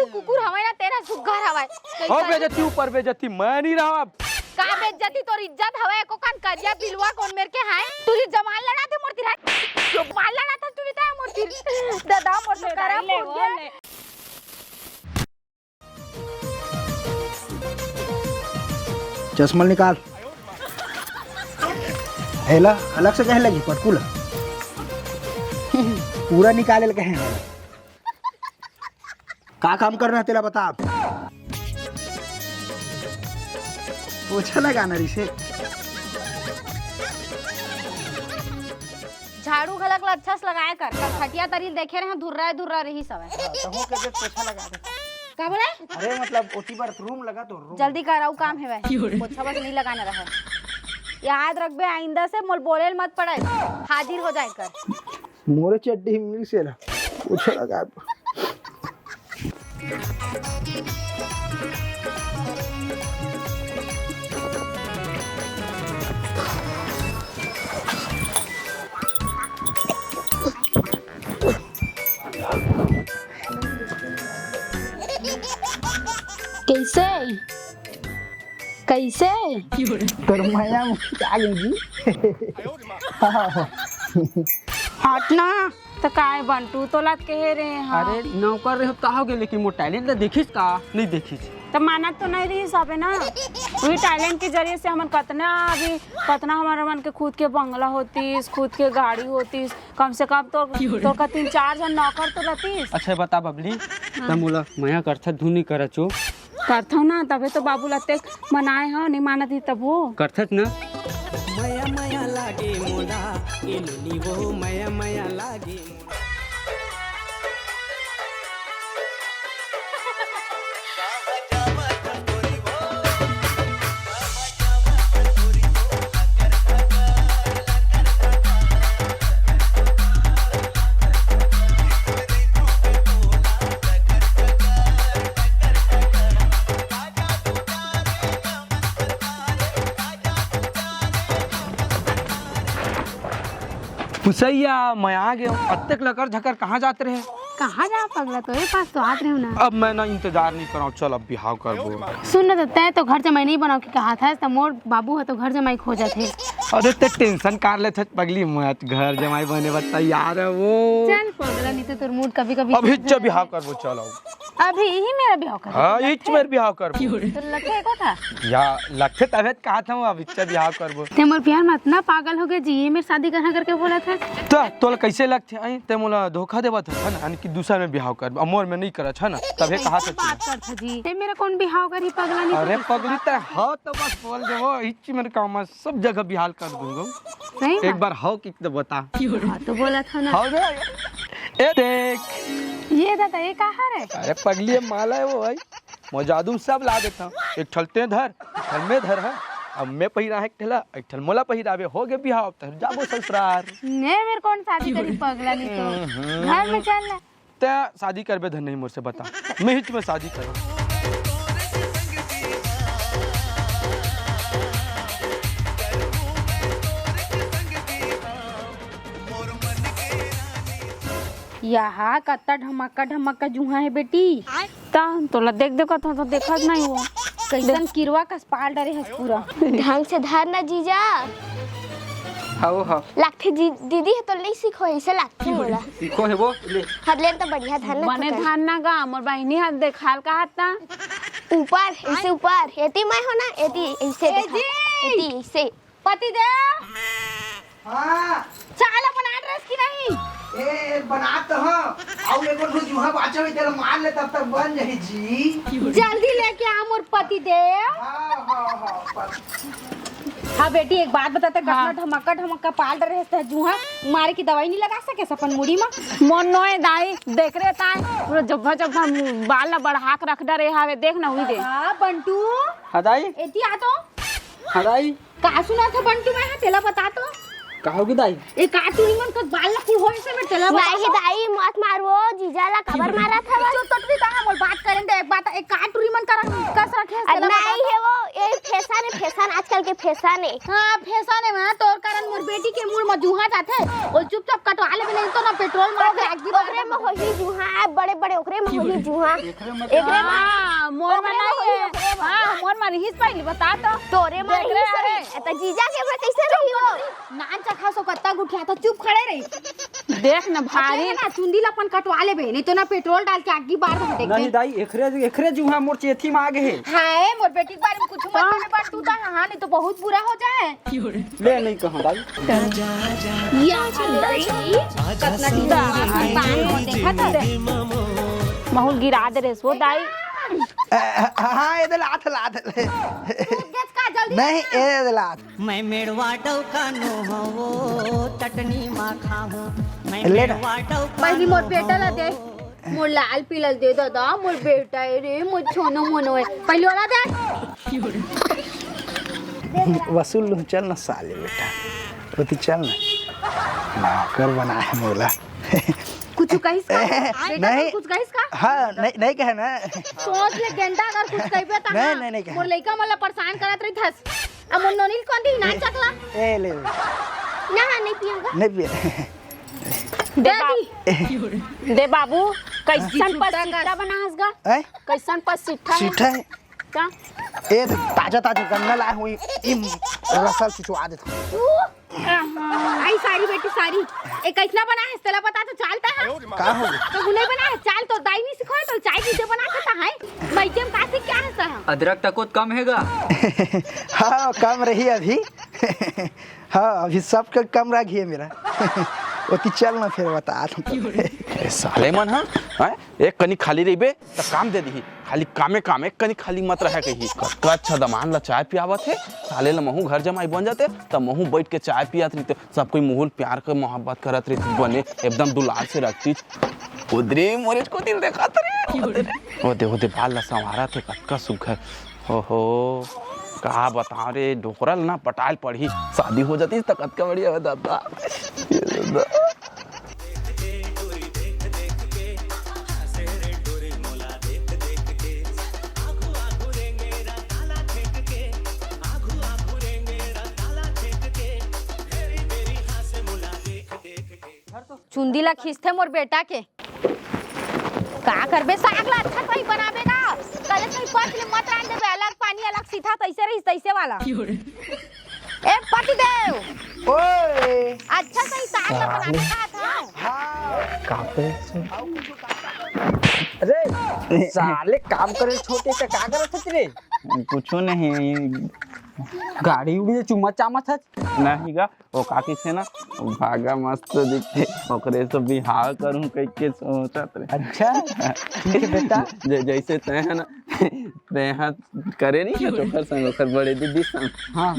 तू कुकुर हवाई ना तेरा सुग्घर हवाई हो बेइज्जती ऊपर बेइज्जती मैं नहीं रहा अब का बेइज्जती तोर इज्जत हवाई को कान करिया बिलवा कौन मेरे के है तुझे जमाल लड़ा थे मूर्ति रे जमाल लड़ा था तुझे ता मूर्ति दादा मोर तो करा फूट गया चश्मा निकाल हेला अलग से कहे लगी पटकुल पूरा निकाले लगे हैं का काम करना है तेरा बता आप पोछा लगाना रिसे झाड़ू खलक ला अच्छा से लगाया कर खटिया तरी देखे रहे धुर्रा रही सब है तो हूं के पोछा लगा दे का बोले अरे मतलब ओटी पर रूम लगा तो रूम जल्दी कराऊ काम है भाई पोछा बस नहीं लगाना रहा याद रख बे आइंदा से मोल बोलेल मत पड़े हाजिर हो जाए कर मोरे चड्डी इंग्लिश से ना पोछा लगा कैसे कैसे तर माया आ गई जी हटना तो काय बंटू तो लात कहे रहे हैं अरे नौकर रहे का हो गए लेकिन वो टैलेंट ना देखिस का नहीं देखिस तो माना तो नहीं रही सब है ना वही टैलेंट के जरिए से हमन कतना हमारे मन के खुद के बंगला होतीस खुद के गाड़ी होतीस कम से कम तो का 3-4 जन नौकर तो रहतीस अच्छा बता बबली तम बोला मया करथा धुनी करचो करथो ना तबे तो बाबू लते मनाए हो नहीं मानत ही तब हो करथत ना मया मया लागे मोला इलनी वो मया मया लागे पुसैया मैं आ गया हूँ अब तक लकर झकर कहाँ जाते रहे कहाँ जा पगला तो ये पास तो आत रहे हो ना अब मैं ना इंतजार नहीं कराऊँ चल अब बिहाव कर दो सुन ना तय तो घर जमाई नहीं बनाओ कि कहा था तो मोर बाबू है तो घर जमाई खो जाते अरे ते टेंशन कर ले थे पगली मत घर जमाई बने बस तैयार है वो चल पगला नहीं तो तोर मूड कभी कभी अब हिच बिहाव कर वो चलो अभी ही मेरा ब्याह कर हाँ हिच मेरे बिहाव कर तो लगे को था या लगते तबे कहा था अब हिच बिहाव कर वो ते मोर प्यार मत ना पागल हो गए जी ये मेरे शादी करना करके बोला था तो तोल कैसे लगते आई ते मोला धोखा देवा था ना यानी कि दूसरा में बिहाव कर अमोर में नहीं करा था ना तबे कहा था बात कर था जी ते मेरा कौन बिहाव करी पगला नहीं अरे पगली तो हाँ तो बस बोल दे वो हिच मेरे काम सब जगह बिहाल कर दूंगा सही एक बार हाउ कि तो बता हाँ तो बोला था ना हाउ गया ए देख ये दादा ये कहाँ है अरे पगली माला है वो भाई मैं जादू सब ला देता हूँ एक ठलते धर ठल में धर है अब मैं पहिरा है ठेला एक ठल मोला पहिरावे हो गए बिहाव तो जाबो ससुराल ने मेरे कौन शादी करी पगला नहीं तो घर में चल ना ते शादी करबे धन नहीं मुझसे बता मैं हिच में शादी करूँ यहाँ कत्ता ढमक्का जुहा है बेटी ता तोला देख देखा था तो देखा नहीं वो कैसन किरवा का पाल डरे है पूरा ढंग से धर ना जीजा हाउ हाउ लागथे दीदी है तो नहीं सीखो ऐसे लागथे मोला सीखो है वो ले हदलेन तो बढ़िया धर ना बने धान ना गा मोर बहिनी हाथ देखाल का हाथ ऊपर ऐसे ऊपर एती मैं हो ना एती ऐसे देखा एती ऐसे पति देव हां चाल अपन एड्रेस की नहीं ए बनात हो आउ एगो जुहा बाचो तेरा मार ले तब तक बन जाई जी जल्दी लेके आ मोर पति देव हां हाँ बेटी एक बात बताते कितना ढमक्का पाल डरे है जुहा मारे की दवाई नहीं लगा सके अपन मुड़ी में मन नोए दाई देख रे ताई पूरा जब्बा बाल ला बढ़ा के रख डरे हावे देख ना हुई दे हां बंटू हदाई एती आ तो हदाई का सुना था बंटू मैं तेला बता तो कहोगी दाई ए का तू मन का बाल ला फुल होई से मैं तेला नहीं दाई मत मारो जीजा ला खबर मारा था तो तोटरी ता मोल बात करें दे एक बात एक का टूरी मन कर कस रखे नहीं है वो ये फेसा ने फैशन आजकल के फैशन है। हां फैशन है मैं तोर कारण मोर बेटी के मुंह में जुहा जाथे ओ चुपचाप कटवा ले नहीं तो ना पेट्रोल मार के आग ओकरे में होही जुहा बड़े बड़े ओकरे में होही जुहा एकरे में हां मोर में नहीं है हां मोर में हिस पहले बता तो तोरे में देख रहे रही त जीजा के में कैसे रही हो नान चखा सो कत्ता गुठिया तो चुप खड़े रही देख ना भारी ना चुंदी लपन कटवा ले नहीं तो ना पेट्रोल डाल के आग बार देख नहीं दाई एकरे जुहा मोर चेथी में आगे है। हाय मोर बेटी के बारे में कुछ मत बोले बात तू ता हां नहीं तो बहुत बुरा हो जाए ले नहीं कहां दाई या कतना टीका पान हो देखा तो माहौल गिरा दे रे सो दाई हाँ ये लात लात गैस का जल्दी नहीं ये लात मैं मेड़वा डौका नो हो टटनी मा खाहूं मैं ले ना। मेड़वा डौका पहली मोर बेटा ला दे मोर लाल पीला दे दादा मोर बेटा है रे मोर छोनो मोनो है पहले वाला दे वसूल लूं, चल ना साले बेटा रोती चल ना नौकर बना है मोला कुछ कहिस का बेटा नहीं। कुछ कहिस का हाँ नहीं कहे ना सोच ले गेंडा अगर कुछ कहबे त नहीं कहे। मोर लइका मला परेशान करत रही थस अब मोर नोनील कोन दी ना चकला ए ले ना नहीं पियूंगा नहीं पिए दे बाबू कैसन पर सीटा बनाहस गा हैं कैसन पर सीटा सीठा है का ए ताजा गन्ना लाए हुई इम रसल चुचवा देता आई सारी बेटी सारी ए कैसना बना है तेला पता तो चलता है का हो तो गुने बना है चाल तो दाई नहीं सिखाए तो चाय कैसे बना सकता है मैकेम का से क्या है सर अदरक तक कम हैगा। हाँ कम रही अभी हाँ अभी सब का कम रही है मेरा ओती चल ना फिर बता साले मन हां एक कनी खाली रहीबे त काम दे दी खाली कामे एक कनी खाली मत रहे कही कतका अच्छा दमान ला चाय पियावत है साले ला महू घर जमाई बन जाते त महू बैठ के चाय पियात रही सब कोई मुहुल प्यार के मोहब्बत करत रही बने एकदम दुलार से रखती उधरे मोरेज को दिल देखा रे ओ दे बाल ला संवारा थे कतका सुखर हो कहा बताओ रे ढोकरल ना पटाल पड़ी शादी हो जाती त कतका बढ़िया हो दादा चुंदी ला खींचते मोर बेटा के का करबे साग ला अच्छा कोई बनावेगा कल कोई पच ले मत रान देबे अलग पानी अलग सीधा तैसे रही तैसे वाला ए पति देव ओए अच्छा सही साग ला बनावे का था कापे अरे साले काम करे छोटे से का करत हत रे कुछो नहीं गाड़ी उड़ी चुम्मा चामच है नहीं गा वो काकी से ना भागा मस्त दिखते ओकरे से बिहार करूं कह के सोचत रे अच्छा ठीक है बेटा जैसे तय है ना तय करे नहीं चोकर संग ओकर बड़े दीदी संग हां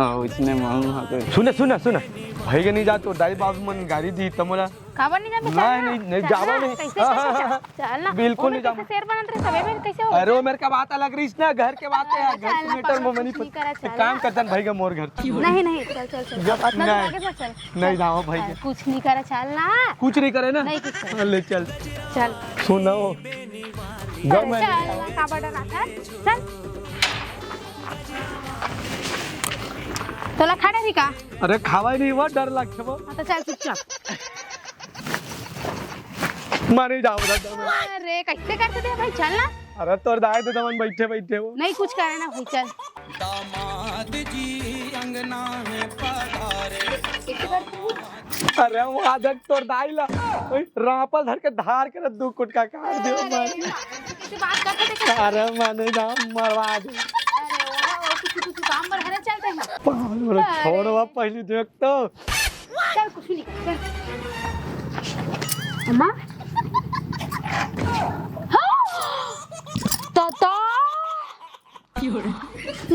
और इसने महू हा सुन भाई के नहीं जा तो दाई बाबू मन गाड़ी दी तमोला खाबर नहीं जाबे नहीं जावा नहीं चल ना बिल्कुल नहीं जावा शेर बनत रहे सबे में कैसे हो अरे वो मेरे का बात अलग रही ना घर के बात है घर के मैटर में नहीं काम करतन भाई का मोर घर नहीं चल अपना आगे मत चल नहीं जाओ भाई के कुछ नहीं करे चल ना कुछ नहीं करे ना नहीं कुछ करे। ले चल सुनो चल का बड़ा रहा चल तोला खाना भी का अरे खावाई नहीं हुआ डर लगता वो तो चल चुपचाप मारे जाओ दादा अरे कैसे करते थे भाई चल ना अरे तोर दाई तो दमन बैठे वो नहीं कुछ करे ना भाई चल दामाद जी अंगना है पधारे अरे वो आदत तोर दाई ला रापल धर के धार के दू कुटका काट दियो मार कैसे बात करते थे अरे माने जा मरवा दे अरे वो कुछ काम पर है चलते हैं पागल छोड़वा पहले देख तो चल कुछ नहीं चल अम्मा तो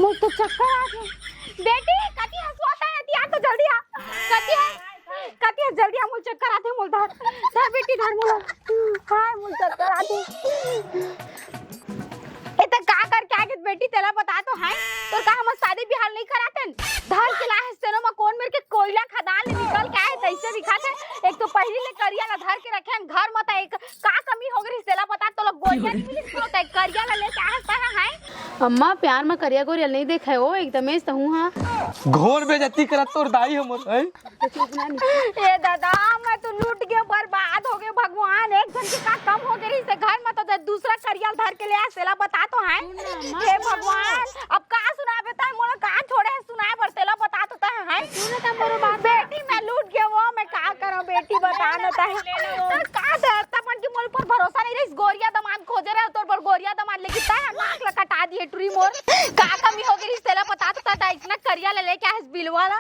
मुझ तो चक्कर आ गए बेटी कती हंसवाता है ती आ तो जल्दी आ कती है जल्दी आ मुझ चक्कर आते मुझ धर बेटी धर मुझ हाय मुझ चक्कर आते ए तो का कर क्या के बेटी तेला बता तो है तो का हम शादी भी हाल नहीं करातन धर के लाहे सेनो में कौन मेरे के कोयला खदान ले निकल के आए तैसे दिखाते एक तो पहली ले करिया ला धर के रखे घर मत एक का कमी हो गई सेला बता तो लोग गोलियां नहीं मिली तो करिया ला ले के आए है अम्मा प्यार में करिया गोरियल नहीं देखा हो एकदम हूँ। हाँ घोर बेइज्जती करत तोर दाई हमर हैं। ए दादा मैं तो लूट गया, बर्बाद हो गया। भगवान एक जन के का कम हो गई से घर में तो दूसरा करियल धर के ले आसेला बता तो है। हे भगवान अब का सुना बेटा मोला का छोड़े सुनाए बरतेला बता तो है। सुन त मोर बात बेटी मैं लूट गया वो मैं का करूं बेटी बता न ता है का डरता पण की मोर पर भरोसा नहीं रही। गोरिया दमान खोजे रहे तोर पर गोरिया दमान लेके ता नाक ला कटा दिए टुरी मोर का कमी हो गई सेला बता तो ता इतना करिया ले लेके आस बिल वाला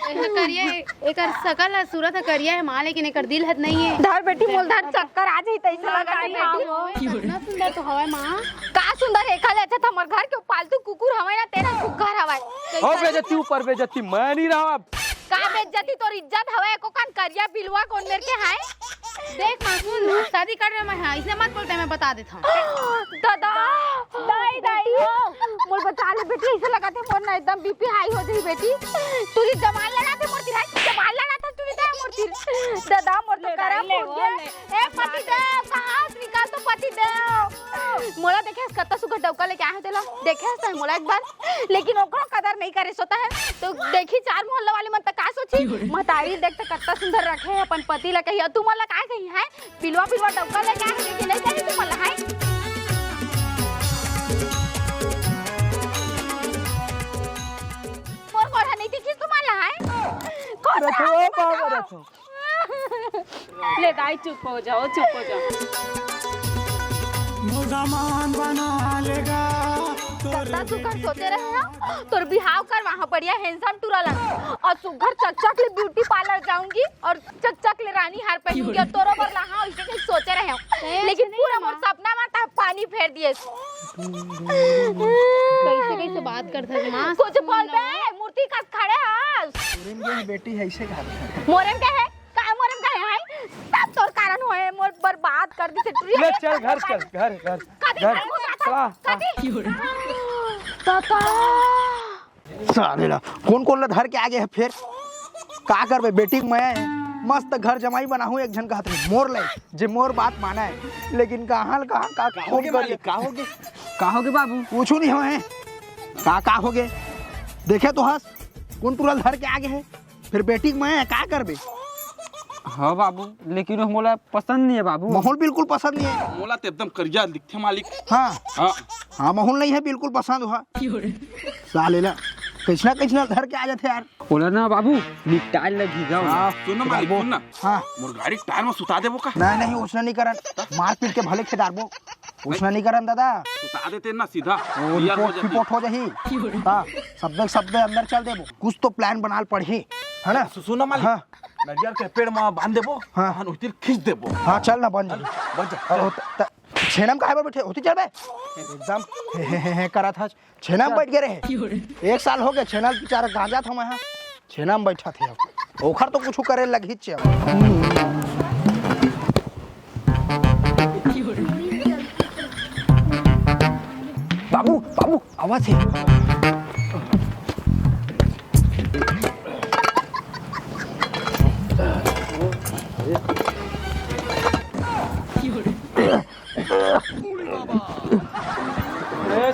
करिया एकर सकल है सूरत है करिया है मां लेकिन एकर दिल हद नहीं है। धर बेटी मोल धर चक्कर आ जाई तैसे लगा बेटी कितना सुंदर तो हवे मां का सुंदर है खाले अच्छा हमर घर के पालतू कुकुर हवे ना तेरा कुकर हवे ओ बेइज्जती ऊपर बेइज्जती मैं नहीं रहा अब का बेइज्जती तोर इज्जत हवे को कान करिया बिलवा कौन मेरे के है। देख मासूम शादी कर रहे मैं इसने मत बोलते मैं बता देता हूं। दादा दाई दाई मोर बता ले बेटी ऐसे लगाते मोर ना एकदम बीपी हाई हो गई बेटी तूरी जमाल लगाते मोर तिरा जमाल लगाता तूरी दे मोर तिर दादा मोर तो करा फूट गया। ए पति देव कहां निकाल तो पति देव मोला देखे कत्ता सुगर डौका लेके आए देला देखे सही मोला एक बार लेकिन ओकरो कदर नहीं करे सोता है तो देखी चार मोहल्ला वाले मन त का सोची महतारी देख त कत्ता सुंदर रखे अपन पति ला कहिया तू मोला का कही है पिलवा पिलवा डौका लेके आए लेके नहीं कही तू मोला है। मोर कोठा नहीं थी तू मोला है रखो बाबा रखो ले दाई चुप हो जाओ मुसलमान बना लेगा कत्ता सुगर सोते रहे हो तोर बिहाव कर वहां बढ़िया हैंडसम टूरला और सुगर चकचक ले ब्यूटी पार्लर जाऊंगी और चकचक ले रानी हार पहनूंगी और तोरो पर लहा ऐसे कहीं सोचे रहे हो लेकिन पूरा मोर सपना में पानी फेर दिए। कैसे बात करता है मां कुछ बोल बे मूर्ति का खड़े हाल मोरेन बेटी है ऐसे कहा मोरन का है का मोरन का है सब तोर कारण होए मोर बर्बाद कर दी से टूरी ले चल घर चल घर काका सालेला कौन कौन ला धर के आगे है फिर का करबे बेटी मैं मस्त घर जमाई बनाहूं एक जन कहत मोर ले जे मोर बात माना है लेकिन कहां का फोन कर का होगे बाबू पूछू नहीं हो है का होगे देखे तो हंस कौन तुरल धर के आगे है फिर बेटी मैं का करबे। हाँ बाबू लेकिन वो मोला पसंद नहीं है बाबू माहौल बिल्कुल पसंद नहीं है मोला तो एकदम करिया दिखते मालिक। हाँ हाँ माहौल नहीं है बिल्कुल पसंद हुआ सालेला कैसना धर के आ जाते यार बोला ना बाबू निटाल लगी जाओ सुन मालिक सुन ना हाँ मोर गाड़ी टायर में सुता देबो का नहीं उसने नहीं करन मार पीट के भले खेदारबो उसने नहीं करन दादा सुता देते ना सीधा क्लियर हो जाती रिपोर्ट हो जाही। हाँ शब्द अंदर चल देबो कुछ तो प्लान बनाल पड़ही है ना सुन मालिक हाँ नरियर के पेड़ में बांध देबो हाँ उतिर खींच देबो हाँ चल ना बन जा छेनम काहे पर बैठे होती चल बे एकदम हे करा था छेनम बैठ गए रहे 1 साल हो गए छेनल बेचारा गांजा था मैं छेनम बैठा थे ओखर तो कुछ करे लगी चे बाबू आवाज है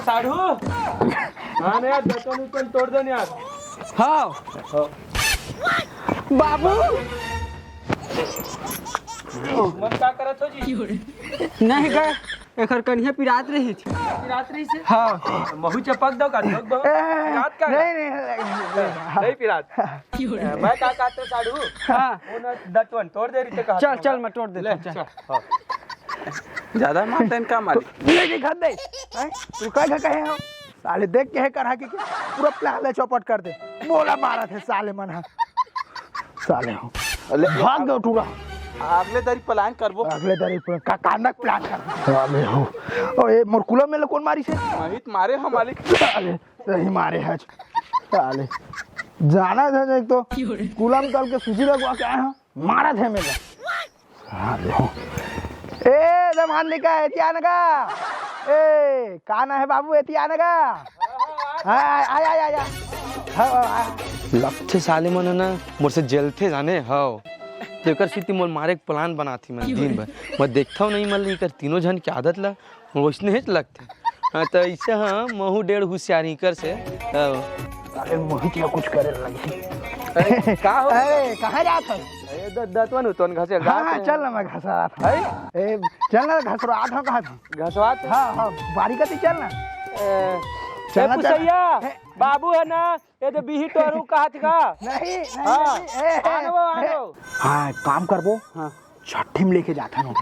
साढ़ू हाँ यार दतन तोड़ दो यार। हाँ बाबू मन का करत हो जी नहीं गए एकर कन्या पिरात रही थी से हाँ महू चपक दो का ठोक दो पिरात का नहीं पिरात मैं का कहते साढ़ू हाँ वो दतवन तोड़ दे रही थी चल मैं तोड़ दे चल ज्यादा मारते का मालिक ले घर दे तू कहे हो साले देख के है करा के पूरा प्लान चौपट कर दे बोला मारा थे साले मन साले हो भाग गए टूरा अगले तारीख प्लान करबो अगले तारीख का कानक प्लान कर साले हो ओ ए मोरकुला में कौन मारी से महित मारे हम मालिक साले सही मारे है साले जाना था एक तो कुलम कल के सूची लगवा के आए हैं मारा थे मेरे साले हो ए जमान निका एतियान का ए काना है बाबू एतियान का आया लक्ष्य साले मन ना मोर से जलते जाने हाओ तेकर सीती मोर मारे के प्लान बनाती मैं दिन भर मैं देखता हूँ नहीं मतलब कर तीनों जन की आदत ला वैसने ही लगते हाँ तो ऐसे हाँ महू डेढ़ होशियारी कर से हाँ। साले मोहित या कुछ करे लगी। का हो अरे कहाँ जात है? दतवन उतवन घसे हाँ चल ना, मैं घसा रहा था। ए चल ना, घस रहा था कहाँ था? घसवात हाँ हाँ बारी का चल ना। चल पुसैया बाबू है ना, ये तो बिही टोरू कहत का नहीं हाँ नहीं आनो आनो हाँ काम करबो। हाँ छठी में लेके जाता है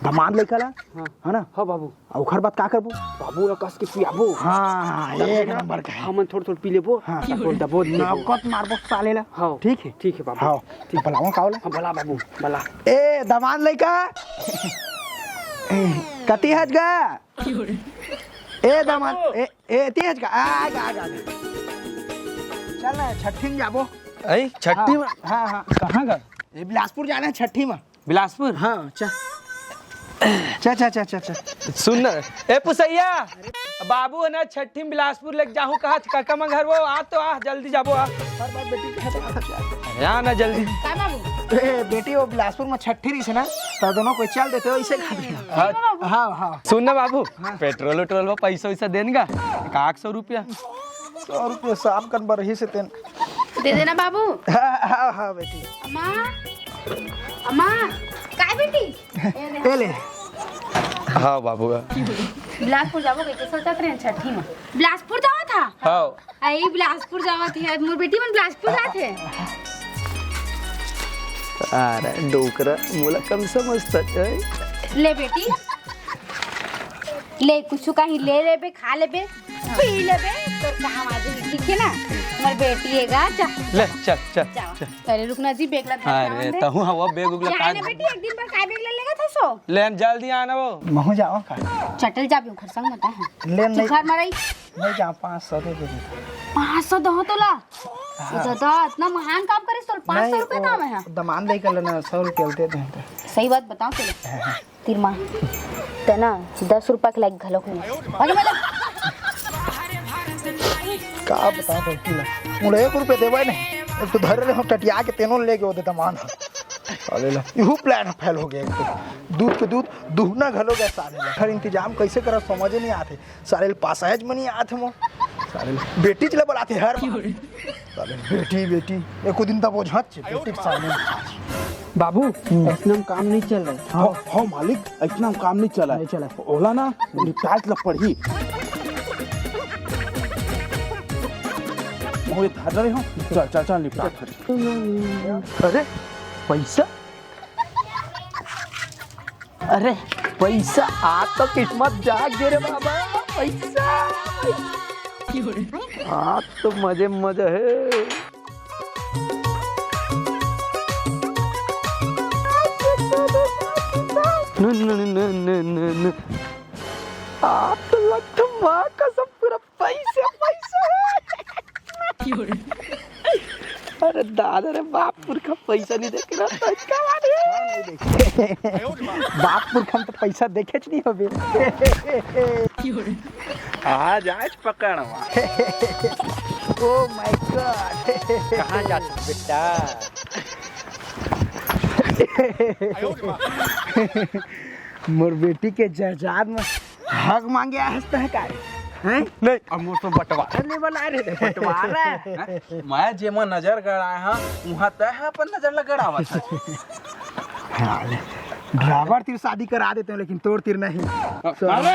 दमाद लेकर ला है ना। हाँ बाबू ओखर बात का करबो? बाबू कस के पियाबो। हाँ एक नंबर का है। हमन थोड़ थोड़ पी लेबो। हाँ दबो नौकत मारबो साले ला। हाँ ठीक है बाबू। हाँ ठीक बलावा कावला। हाँ भला बाबू भला। ए दमाद लेका कती हज गा ए दमाद ए ती हज गा आ गा गा चल ना छठी में जाबो। ऐ छठी में हाँ हाँ कहाँ गा? ए बिलासपुर जाना है छठी में। बिलासपुर हाँ चल चल चल चल चल चल सुन ना ए पुसैया बाबू है ना छठी में बिलासपुर लेके जाहू कहत काका में घर वो आ तो आ जल्दी जाबो आ। हर बार बेटी के हाथ यहाँ ना जल्दी का बाबू ए बेटी वो बिलासपुर में छठी रही से ना तो दोनों कोई चल देते हो इसे खा देना। हाँ हाँ सुन ना बाबू पेट्रोल उट्रोल में पैसा वैसा देनगा 100 रुपया 100 रुपये साफ कर बर ही से तेन। दे देना बाबू। हाँ हाँ हाँ बेटी अम्मा अम्मा काय बेटी ए ले हाँ बाबू बिलासपुर जाबो के सोचा ट्रेन छठी में बिलासपुर जावा था। हाँ आई बिलासपुर जावा थी मोर बेटी मन बिलासपुर जाथे। अरे डोकरा मोला कम समझता है। ले बेटी ले कुछ कहीं ले लेबे खा लेबे पी लेबे तो काम आ जाई ठीक है ना। मोर बेटी एगा जा ले चल चल जावा अरे रुकना जी बेग ला अरे तहु हवा बेग उगला जाए ना बेटी एक दिन पर काय बेग ले लेगा था सो लेन जल्दी आना वो महू जाओ का चटल जाबी घर संग मता है ले नहीं घर मरई नहीं जा 500 दे दे 500 दहो तोला दादा इतना महान काम करे तो 500 रुपए दाम है। दमान लेकर लेना 100 रुपये दे दे। सही बात बताओ तेरे तीर मां ते ना 10 रुपए के लायक घलो नहीं का बता बेटी ला मुझे 1 रुपये देवे नहीं एक तो धर रहे हो टटिया के तेनों लेके वो दे दमान साले ला यहू प्लान फेल हो गया। एक तो दूध के दूध दुहना घलो गया साले ला हर इंतजाम कैसे करा समझ नहीं आते साले पासाज में नहीं आते मो साले बेटी चले बुलाते हर साले बेटी बेटी एक दिन तक बोझत बेटी के सामने बाबू इतना काम नहीं चल रहा। हाँ हाँ मालिक इतना काम नहीं चला नहीं चला ओला ना निपटात लग पड़ी मोए धर रहे हो चल चल चल निपटा। अरे पैसा अरे पैसा आ तो किस्मत जाग गे रे बाबा पैसा आज तो मजे मजे है। न न न न न न आप तो लगता माँ का सब पूरा पैसा पैसा है। अरे दादा रे बापुर का पैसा नहीं देख रहा था इसका बापुर हम तो पैसा देखे नहीं होबे आज आज पकड़वा ओ माय गॉड कहाँ जाता बेटा। मोर बेटी के जजाद में हक मांगे हंसता है का हैं नहीं अब मोर तो बटवा नहीं बना रे बंटवारा मैं जेमा नजर गड़ाए हाँ वहाँ तय है अपन नजर लगावा था। ड्राइवर तीर शादी करा देते हैं लेकिन तोड़ तीर नहीं। अरे